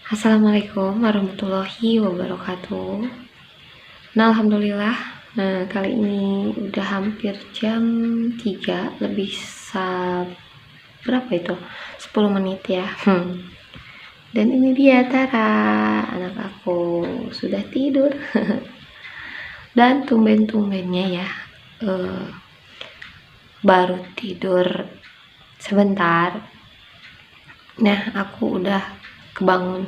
Assalamualaikum warahmatullahi wabarakatuh. Nah, alhamdulillah. Kali ini udah hampir jam 3 lebih berapa itu? 10 menit ya. Dan ini dia Tara, anak aku sudah tidur. Dan tumben-tumbennya ya, baru tidur sebentar. Nah, aku udah kebangun.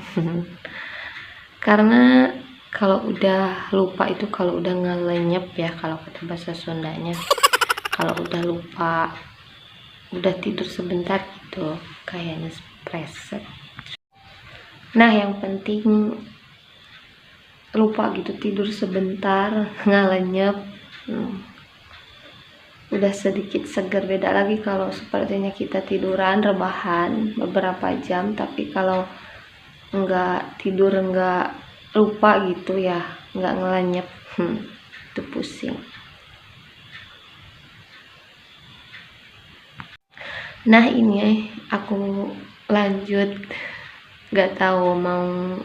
Karena kalau udah lupa itu, kalau udah ngelenyep ya, kalau kata bahasa Sundanya, kalau udah lupa, udah tidur sebentar gitu, kayaknya preset. Nah, yang penting lupa gitu, tidur sebentar, ngelenyep, udah sedikit seger. Beda lagi kalau sepertinya kita tiduran rebahan beberapa jam, tapi kalau enggak tidur, enggak lupa gitu ya, enggak ngelenyep, itu pusing. Nah, ini aku lanjut, nggak tahu mau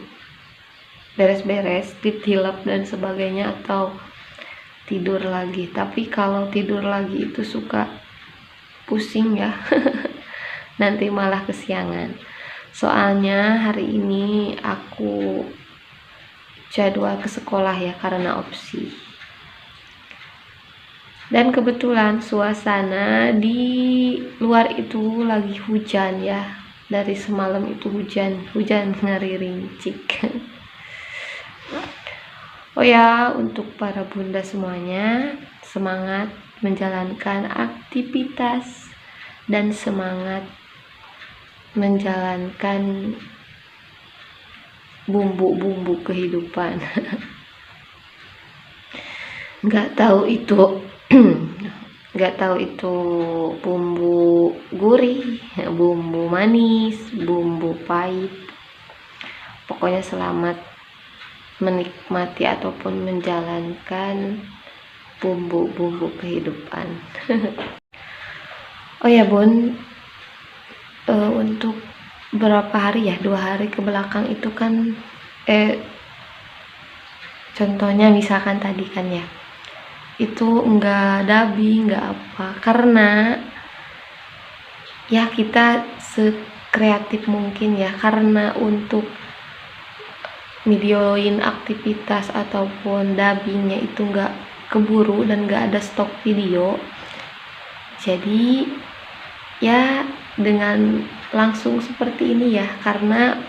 beres-beres, ditilap dan sebagainya, atau tidur lagi. Tapi kalau tidur lagi itu suka pusing ya. Nanti malah kesiangan. Soalnya hari ini aku jadwal ke sekolah ya, karena opsi. Dan kebetulan suasana di luar itu lagi hujan ya. Dari semalam itu hujan ngerincik. Oh ya, untuk para bunda semuanya, semangat menjalankan aktivitas dan semangat menjalankan bumbu-bumbu kehidupan. Nggak tahu itu bumbu gurih, bumbu manis, bumbu pahit. Pokoknya selamat menikmati ataupun menjalankan bumbu-bumbu kehidupan. Oh ya bun, untuk berapa hari ya, 2 hari ke belakang itu kan contohnya misalkan tadi kan ya, itu enggak dubbing, enggak apa, karena ya kita sekreatif mungkin ya, karena untuk videoin aktivitas ataupun dubbingnya itu enggak keburu dan enggak ada stok video, jadi ya dengan langsung seperti ini ya, karena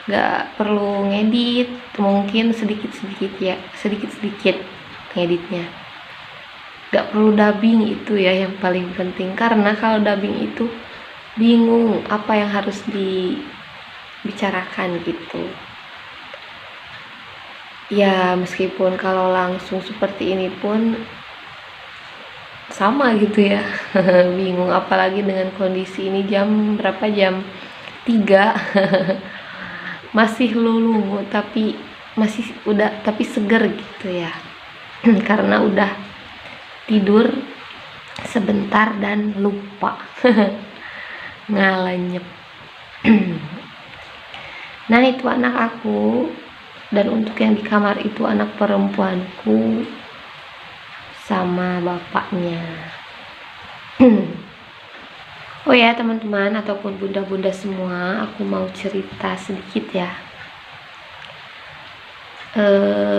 enggak perlu ngedit, mungkin sedikit-sedikit ngeditnya, gak perlu dubbing. Itu ya yang paling penting, karena kalau dubbing itu bingung apa yang harus dibicarakan gitu ya. Meskipun kalau langsung seperti ini pun sama gitu ya. Bingung, apalagi dengan kondisi ini jam berapa, jam 3. Masih lulu tapi seger gitu ya. Karena udah tidur sebentar dan lupa. Ngalenyep. Nah, itu anak aku, dan untuk yang di kamar itu anak perempuanku sama bapaknya. Oh ya teman-teman ataupun bunda-bunda semua, aku mau cerita sedikit ya.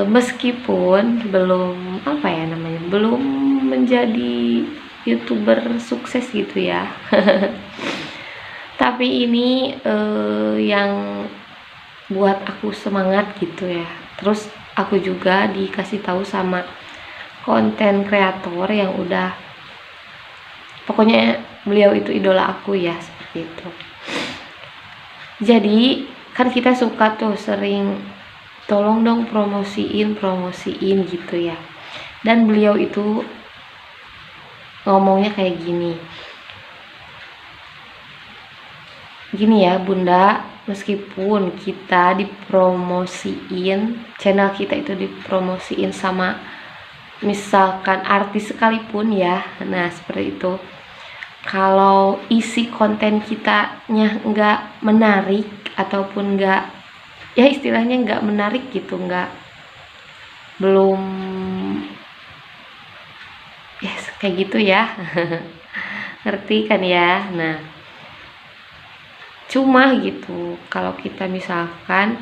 Meskipun belum belum menjadi YouTuber sukses gitu ya. Tapi ini yang buat aku semangat gitu ya. Terus aku juga dikasih tahu sama konten kreator yang udah, pokoknya beliau itu idola aku ya, seperti itu. Jadi kan kita suka tuh sering, tolong dong promosiin gitu ya. Dan beliau itu ngomongnya kayak gini ya bunda, meskipun kita dipromosiin, channel kita itu dipromosiin sama misalkan artis sekalipun ya, nah seperti itu, kalau isi konten kitanya nggak menarik ataupun nggak ya istilahnya nggak menarik gitu, belum ya kayak gitu ya. Ngerti kan ya. Nah, cuma gitu kalau kita misalkan,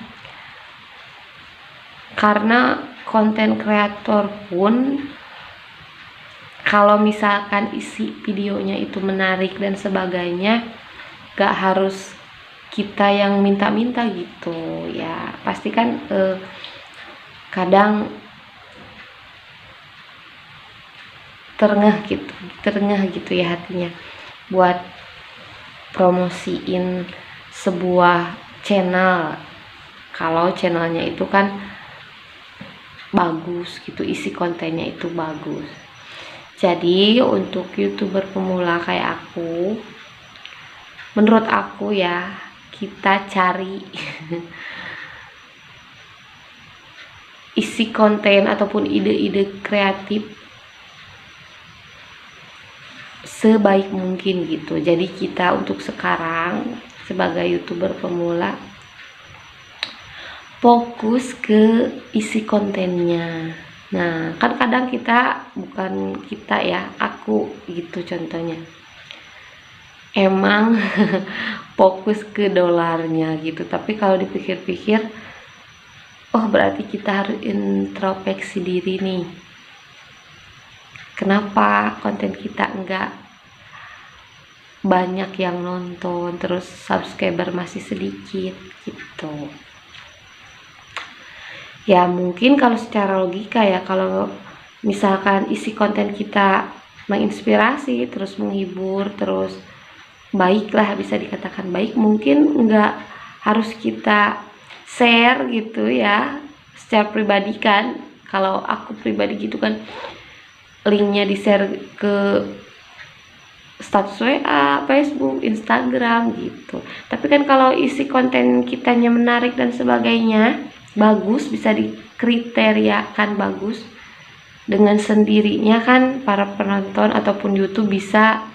karena konten kreator pun kalau misalkan isi videonya itu menarik dan sebagainya, gak harus kita yang minta-minta gitu ya. Pasti kan kadang terengah gitu ya hatinya buat promosiin sebuah channel kalau channelnya itu kan bagus gitu, isi kontennya itu bagus. Jadi untuk YouTuber pemula kayak aku, menurut aku ya, kita cari isi konten ataupun ide-ide kreatif sebaik mungkin gitu. Jadi kita untuk sekarang sebagai YouTuber pemula fokus ke isi kontennya. Nah, kan kadang bukan kita ya, aku gitu contohnya, emang fokus ke dolarnya gitu. Tapi kalau dipikir-pikir, oh berarti kita harus introspeksi diri nih, kenapa konten kita enggak banyak yang nonton, terus subscriber masih sedikit gitu. Ya mungkin kalau secara logika ya, kalau misalkan isi konten kita menginspirasi, terus menghibur, terus baiklah, bisa dikatakan baik, mungkin nggak harus kita share gitu ya secara pribadi kan. Kalau aku pribadi gitu kan, linknya di share ke status WA, Facebook, Instagram gitu. Tapi kan kalau isi konten kitanya menarik dan sebagainya, bagus, bisa dikriteriakan bagus, dengan sendirinya kan para penonton ataupun YouTube bisa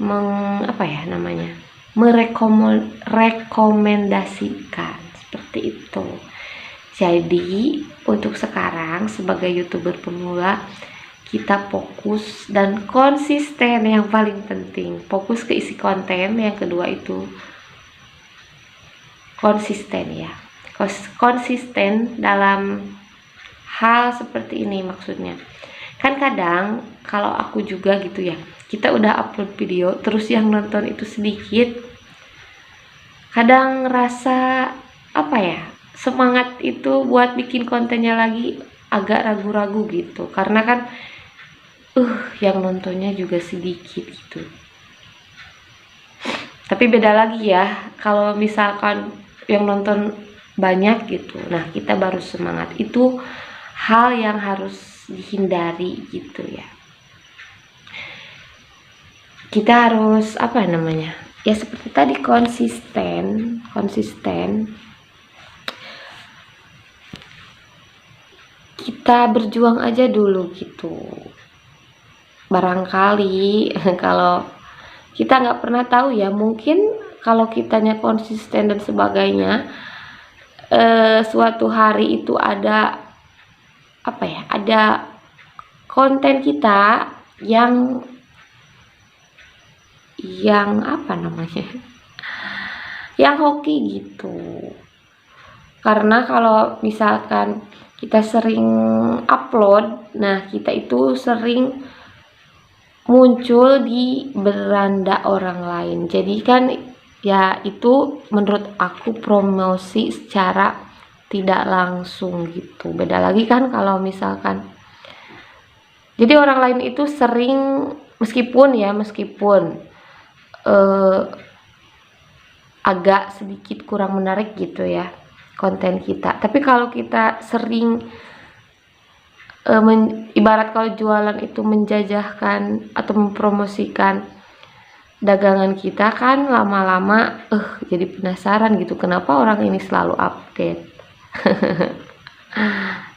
merekomendasikan seperti itu. Jadi untuk sekarang sebagai YouTuber pemula, kita fokus dan konsisten, yang paling penting fokus ke isi konten. Yang kedua itu konsisten ya, konsisten dalam hal seperti ini. Maksudnya kan kadang kalau aku juga gitu ya, kita udah upload video terus yang nonton itu sedikit, kadang rasa semangat itu buat bikin kontennya lagi agak ragu-ragu gitu, karena kan yang nontonnya juga sedikit gitu. Tapi beda lagi ya kalau misalkan yang nonton banyak gitu, nah kita baru semangat. Itu hal yang harus dihindari gitu ya. Kita harus ya seperti tadi, konsisten. Kita berjuang aja dulu gitu. Barangkali kalau kita nggak pernah tahu ya, mungkin kalau kitanya konsisten dan sebagainya, suatu hari itu ada konten kita yang yang hoki gitu. Karena kalau misalkan kita sering upload, nah kita itu sering muncul di beranda orang lain. Jadi kan ya itu menurut aku promosi secara tidak langsung gitu. Beda lagi kan kalau misalkan jadi orang lain itu sering, meskipun agak sedikit kurang menarik gitu ya konten kita, tapi kalau kita sering ibarat kalau jualan itu menjajahkan atau mempromosikan dagangan kita, kan lama-lama jadi penasaran gitu, kenapa orang ini selalu update.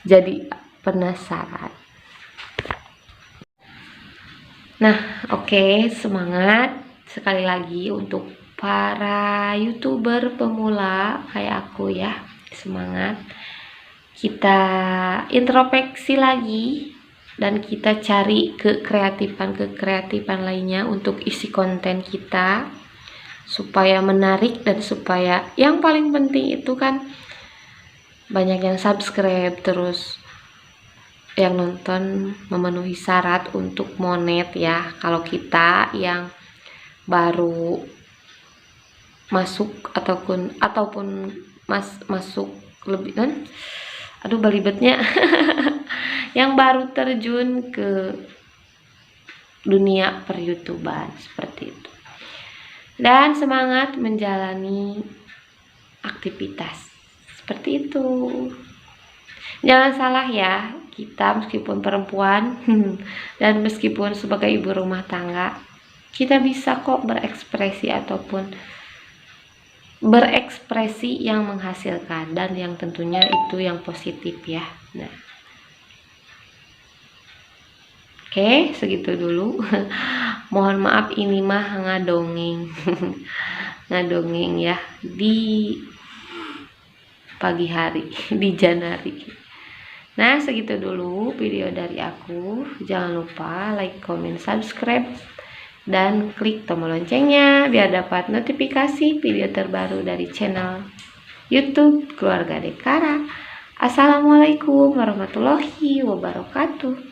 Jadi penasaran. Nah, oke, semangat sekali lagi untuk para YouTuber pemula kayak aku ya. Semangat, kita introspeksi lagi dan kita cari kekreatifan lainnya untuk isi konten kita supaya menarik dan supaya yang paling penting itu kan banyak yang subscribe, terus yang nonton memenuhi syarat untuk monet ya. Kalau kita yang baru masuk ataupun masuk lebih kan, aduh balibetnya yang baru terjun ke dunia per-YouTuber seperti itu. Dan semangat menjalani aktivitas seperti itu. Jangan salah ya, kita meskipun perempuan dan meskipun sebagai ibu rumah tangga, kita bisa kok berekspresi ataupun berekspresi yang menghasilkan dan yang tentunya itu yang positif ya. Nah, oke, segitu dulu. Mohon maaf ini mah ngadongeng. Ngadongeng ya di pagi hari, di Janari. Nah, segitu dulu video dari aku. Jangan lupa like, comment, subscribe, dan klik tombol loncengnya biar dapat notifikasi video terbaru dari channel YouTube Keluarga Dekara. Assalamualaikum warahmatullahi wabarakatuh.